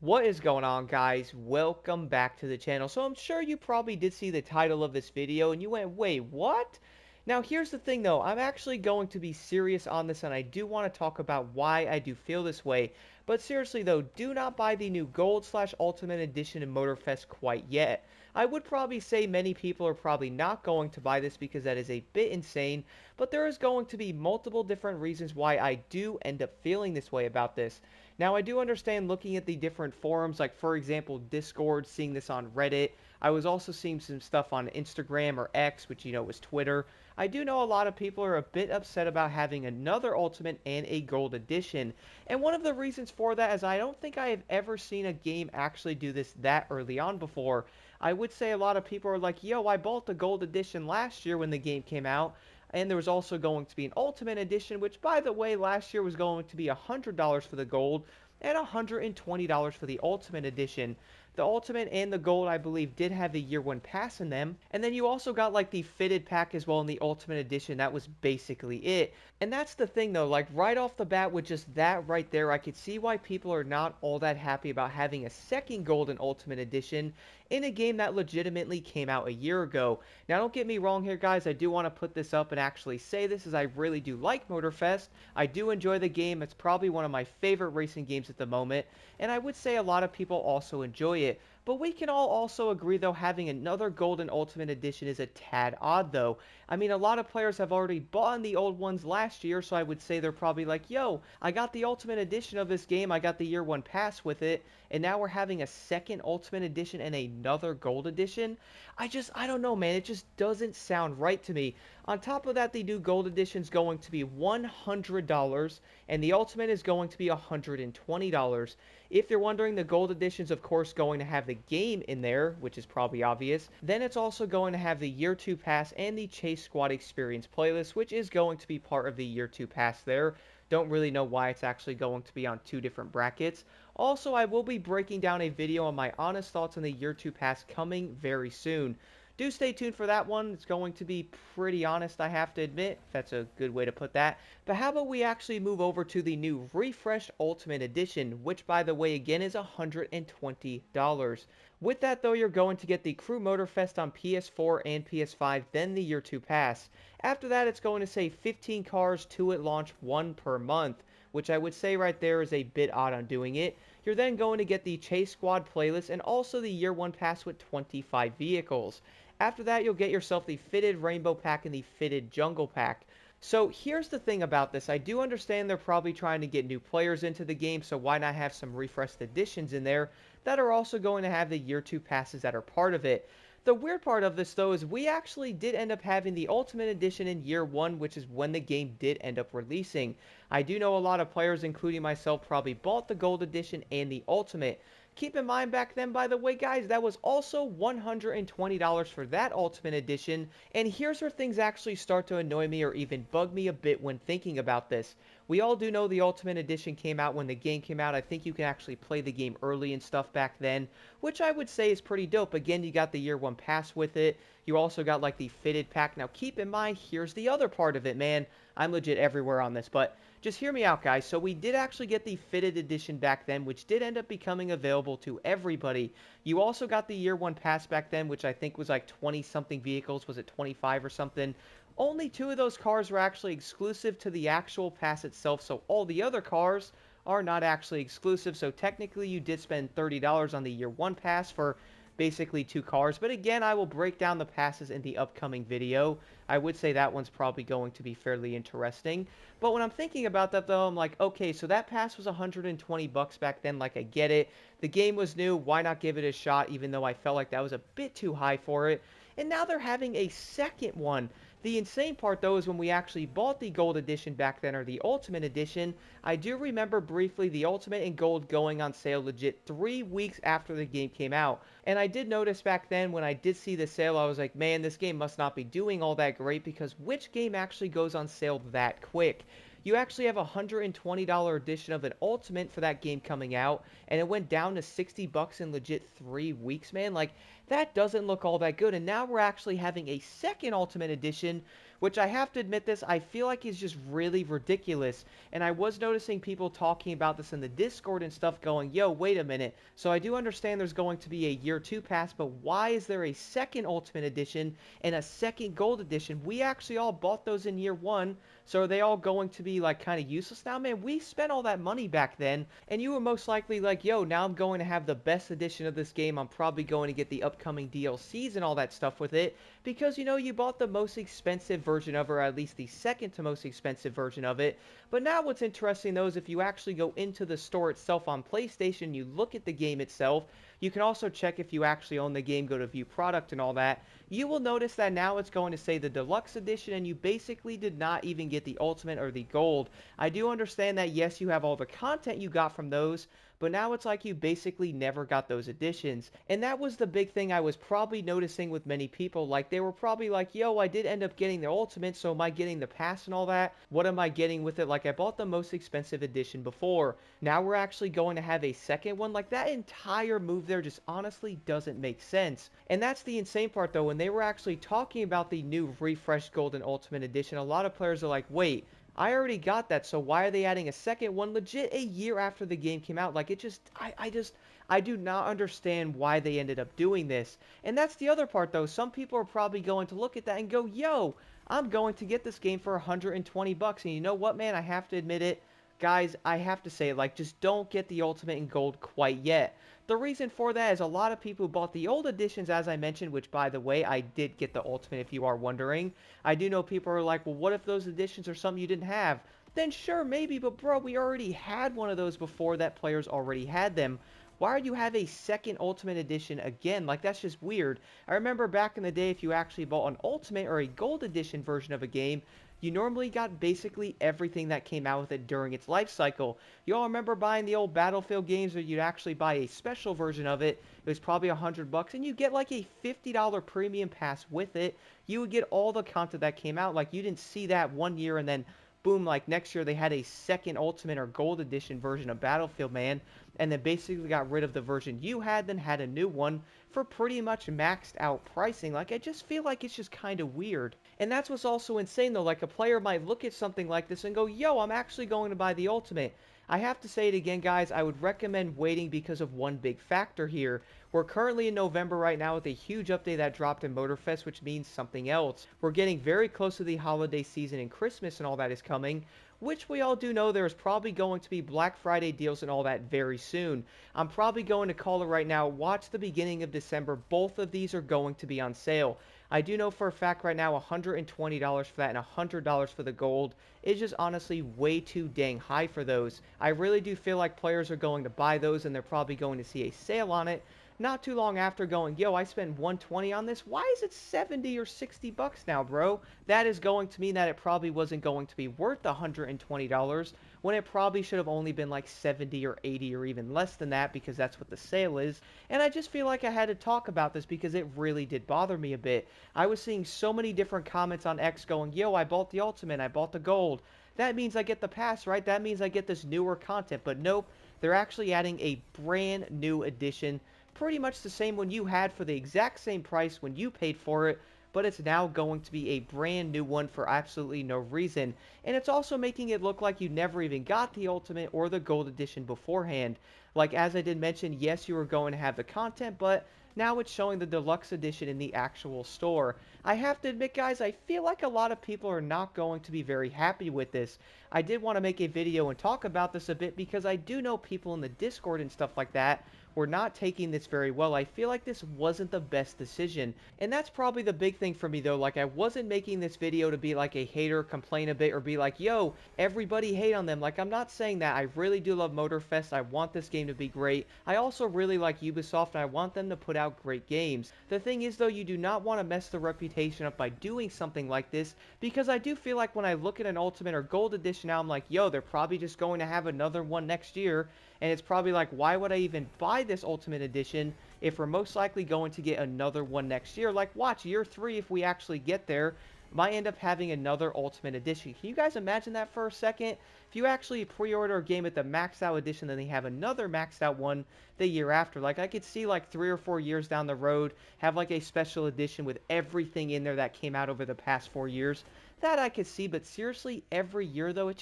What is going on, guys? Welcome back to the channel. So I'm sure you probably did see the title of this video and you went, wait, what? Now here's the thing though, I'm actually going to be serious on this and I do want to talk about why I do feel this way. But seriously though, do not buy the new Gold/Ultimate Edition in Motorfest quite yet. I would probably say many people are probably not going to buy this because that is a bit insane, but there is going to be multiple different reasons why I do end up feeling this way about this. Now, I do understand looking at the different forums, like for example, Discord, seeing this on Reddit. I was also seeing some stuff on Instagram or X, which was Twitter. I do know a lot of people are a bit upset about having another Ultimate and a Gold Edition. And one of the reasons for that is I don't think I have ever seen a game actually do this that early on before. I would say a lot of people are like, yo, I bought the Gold Edition last year when the game came out, and there was also going to be an Ultimate Edition, which, by the way, last year was going to be $100 for the Gold and $120 for the Ultimate Edition. The Ultimate and the Gold, I believe, did have the Year 1 pass in them. And then you also got, like, the fitted pack as well in the Ultimate Edition. That was basically it. And that's the thing, though. Like, right off the bat with just that right there, I could see why people are not all that happy about having a second Gold and Ultimate Edition in a game that legitimately came out a year ago. Now, don't get me wrong here, guys. I do want to put this up and actually say this, as I really do like Motorfest. I do enjoy the game. It's probably one of my favorite racing games at the moment, and I would say a lot of people also enjoy it. But we can all also agree, though, having another Golden Ultimate Edition is a tad odd, though. I mean, a lot of players have already bought the old ones last year, so I would say they're probably like, yo, I got the Ultimate Edition of this game, I got the Year 1 pass with it, and now we're having a second Ultimate Edition and another Gold Edition? I don't know, man, it just doesn't sound right to me. On top of that, the new Gold Edition is going to be $100, and the Ultimate is going to be $120. If you're wondering, the Gold Edition is of course going to have the game in there, which is probably obvious. Then it's also going to have the Year 2 Pass and the Chase Squad Experience playlist, which is going to be part of the Year 2 Pass there. Don't really know why it's actually going to be on two different brackets. Also, I will be breaking down a video on my honest thoughts on the Year 2 Pass coming very soon. Do stay tuned for that one. It's going to be pretty honest, I have to admit. That's a good way to put that. But how about we actually move over to the new refreshed Ultimate Edition, which, by the way, again is $120. With that, though, you're going to get the Crew Motorfest on PS4 and PS5, then the Year 2 Pass. After that, it's going to say 15 cars, 2 at launch, 1 per month, which I would say right there is a bit odd on doing it. You're then going to get the Chase Squad playlist and also the Year 1 Pass with 25 vehicles. After that, you'll get yourself the fitted Rainbow Pack and the fitted Jungle Pack. So here's the thing about this. I do understand they're probably trying to get new players into the game, so why not have some refreshed editions in there that are also going to have the Year 2 passes that are part of it. The weird part of this, though, is we actually did end up having the Ultimate Edition in Year 1, which is when the game did end up releasing. I do know a lot of players, including myself, probably bought the Gold Edition and the Ultimate. Keep in mind back then, by the way, guys, that was also $120 for that Ultimate Edition. And here's where things actually start to annoy me or even bug me a bit when thinking about this. We all do know the Ultimate Edition came out when the game came out. I think you can actually play the game early and stuff back then, which I would say is pretty dope. Again, you got the Year 1 Pass with it. You also got like the fitted pack. Now keep in mind, here's the other part of it, man. I'm legit everywhere on this, but just hear me out, guys. So we did actually get the fitted edition back then, which did end up becoming available to everybody. You also got the Year 1 Pass back then, which I think was like 20-something vehicles. Was it 25 or something? Only 2 of those cars were actually exclusive to the actual pass itself, so all the other cars are not actually exclusive. So technically you did spend $30 on the Year 1 Pass for basically 2 cars. But again, I will break down the passes in the upcoming video. I would say that one's probably going to be fairly interesting. But when I'm thinking about that, though, I'm like, okay, so that pass was 120 bucks back then. Like, I get it. The game was new. Why not give it a shot, even though I felt like that was a bit too high for it? And now they're having a second one. The insane part, though, is when we actually bought the Gold Edition back then, or the Ultimate Edition, I do remember briefly the Ultimate and Gold going on sale legit 3 weeks after the game came out. And I did notice back then when I did see the sale, I was like, man, this game must not be doing all that great, because which game actually goes on sale that quick? You actually have a $120 edition of an Ultimate for that game coming out, and it went down to 60 bucks in legit 3 weeks, man. Like, that doesn't look all that good. And now we're actually having a second Ultimate Edition, which I have to admit this, I feel like is just really ridiculous. And I was noticing people talking about this in the Discord and stuff going, yo, wait a minute. So I do understand there's going to be a year 2 pass, but why is there a second Ultimate Edition and a second Gold Edition? We actually all bought those in year 1, so are they all going to be like kind of useless now? Man, we spent all that money back then, and you were most likely like, yo, now I'm going to have the best edition of this game. I'm probably going to get the upcoming DLCs and all that stuff with it, because, you know, you bought the most expensive version of it, or at least the second to most expensive version of it. But now what's interesting, though, is if you actually go into the store itself on PlayStation, you look at the game itself, you can also check if you actually own the game, go to view product and all that. You will notice that now it's going to say the deluxe edition, and you basically did not even get the ultimate or the gold. I do understand that, yes, you have all the content you got from those, but now it's like you basically never got those editions. And that was the big thing I was probably noticing with many people. Like, they were probably like, yo, I did end up getting the ultimate, so am I getting the pass and all that? What am I getting with it? Like, I bought the most expensive edition before. Now we're actually going to have a second one. Like, that entire move there just honestly doesn't make sense. And that's the insane part, though. When they were actually talking about the new refreshed Golden Ultimate Edition, a lot of players are like, wait, I already got that, so why are they adding a second one legit a year after the game came out? Like, it just, I do not understand why they ended up doing this. And that's the other part, though. Some people are probably going to look at that and go, yo, I'm going to get this game for 120 bucks. And you know what, man? I have to admit it. Guys, I have to say, like, just don't get the Ultimate in Gold quite yet. The reason for that is a lot of people bought the old editions, as I mentioned, which, by the way, I did get the Ultimate, if you are wondering. I do know people are like, well, what if those editions are something you didn't have? Then sure, maybe, but bro, we already had one of those before that players already had them. Why do you have a second Ultimate Edition again? Like, that's just weird. I remember back in the day, if you actually bought an Ultimate or a Gold Edition version of a game, you normally got basically everything that came out with it during its life cycle. You all remember buying the old Battlefield games where you'd actually buy a special version of it. It was probably $100 and you get like a $50 premium pass with it. You would get all the content that came out. Like, you didn't see that one year and then boom, like next year they had a second Ultimate or Gold Edition version of Battlefield, man, and then basically got rid of the version you had, then had a new one for pretty much maxed out pricing. Like, I just feel like it's just kind of weird. And that's what's also insane, though. Like, a player might look at something like this and go, yo, I'm actually going to buy the Ultimate. I have to say it again, guys, I would recommend waiting because of one big factor here. We're currently in November right now with a huge update that dropped in Motorfest, which means something else. We're getting very close to the holiday season, and Christmas and all that is coming, which we all do know there's probably going to be Black Friday deals and all that very soon. I'm probably going to call it right now. Watch the beginning of December. Both of these are going to be on sale. I do know for a fact right now $120 for that and $100 for the gold is just honestly way too dang high for those. I really do feel like players are going to buy those and they're probably going to see a sale on it not too long after going, yo, I spent 120 on this. Why is it 70 or 60 bucks now, bro? That is going to mean that it probably wasn't going to be worth $120 when it probably should have only been like 70 or 80 or even less than that because that's what the sale is. And I just feel like I had to talk about this because it really did bother me a bit. I was seeing so many different comments on X going, yo, I bought the Ultimate, I bought the Gold. That means I get the pass, right? That means I get this newer content. But nope, they're actually adding a brand new edition, pretty much the same one you had for the exact same price when you paid for it, but it's now going to be a brand new one for absolutely no reason. And it's also making it look like you never even got the Ultimate or the Gold Edition beforehand. Like, as I did mention, yes, you were going to have the content, but now it's showing the Deluxe Edition in the actual store. I have to admit, guys, I feel like a lot of people are not going to be very happy with this. I did want to make a video and talk about this a bit because I do know people in the Discord and stuff like that were not taking this very well. I feel like this wasn't the best decision. And that's probably the big thing for me, though. Like, I wasn't making this video to be like a hater, complain a bit, or be like, yo, everybody hate on them. Like, I'm not saying that. I really do love Motorfest. I want this game to be great. I also really like Ubisoft, and I want them to put out great games. The thing is, though, you do not want to mess the reputation up by doing something like this, because I do feel like when I look at an Ultimate or Gold Edition now, I'm like, yo, they're probably just going to have another one next year, and it's probably like, why would I even buy this Ultimate Edition if we're most likely going to get another one next year? Like, watch, year 3, if we actually get there, might end up having another Ultimate Edition. Can you guys imagine that for a second? If you actually pre-order a game at the maxed out edition, then they have another maxed out one the year after. Like, I could see like 3 or 4 years down the road, have like a special edition with everything in there that came out over the past 4 years. That I could see, but seriously, every year though, it's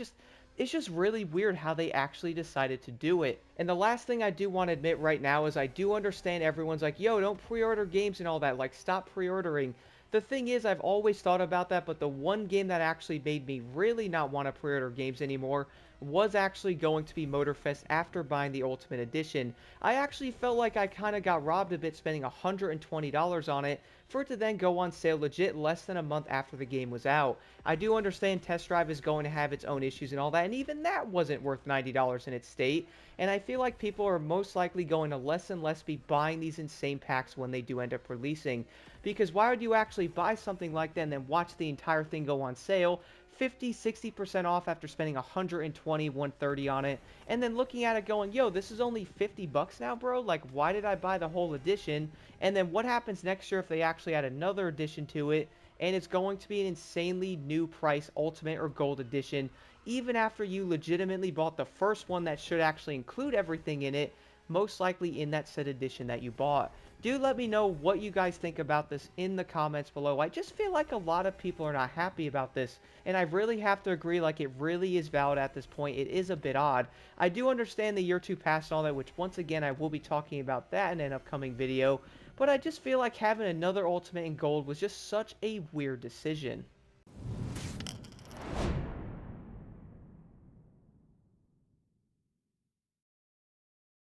just really weird how they actually decided to do it. And the last thing I do want to admit right now is I do understand everyone's like, yo, don't pre-order games and all that. Like, stop pre-ordering. The thing is, I've always thought about that, but the one game that actually made me really not want to pre-order games anymore was actually going to be Motorfest after buying the Ultimate Edition. I actually felt like I kind of got robbed a bit spending $120 on it for it to then go on sale legit less than a month after the game was out. I do understand Test Drive is going to have its own issues and all that, and even that wasn't worth $90 in its state, and I feel like people are most likely going to less and less be buying these insane packs when they do end up releasing. Because why would you actually buy something like that and then watch the entire thing go on sale 50-60% off after spending 120-130 on it, and then looking at it going, yo, this is only 50 bucks now, bro? Like, why did I buy the whole edition? And then what happens next year if they actually add another edition to it, and it's going to be an insanely new price Ultimate or Gold Edition, even after you legitimately bought the first one that should actually include everything in it, most likely in that said edition that you bought. Do let me know what you guys think about this in the comments below. I just feel like a lot of people are not happy about this, and I really have to agree, like, it really is valid at this point. It is a bit odd. I do understand the year 2 pass and all that, which once again I will be talking about that in an upcoming video, but I just feel like having another Ultimate in Gold was just such a weird decision.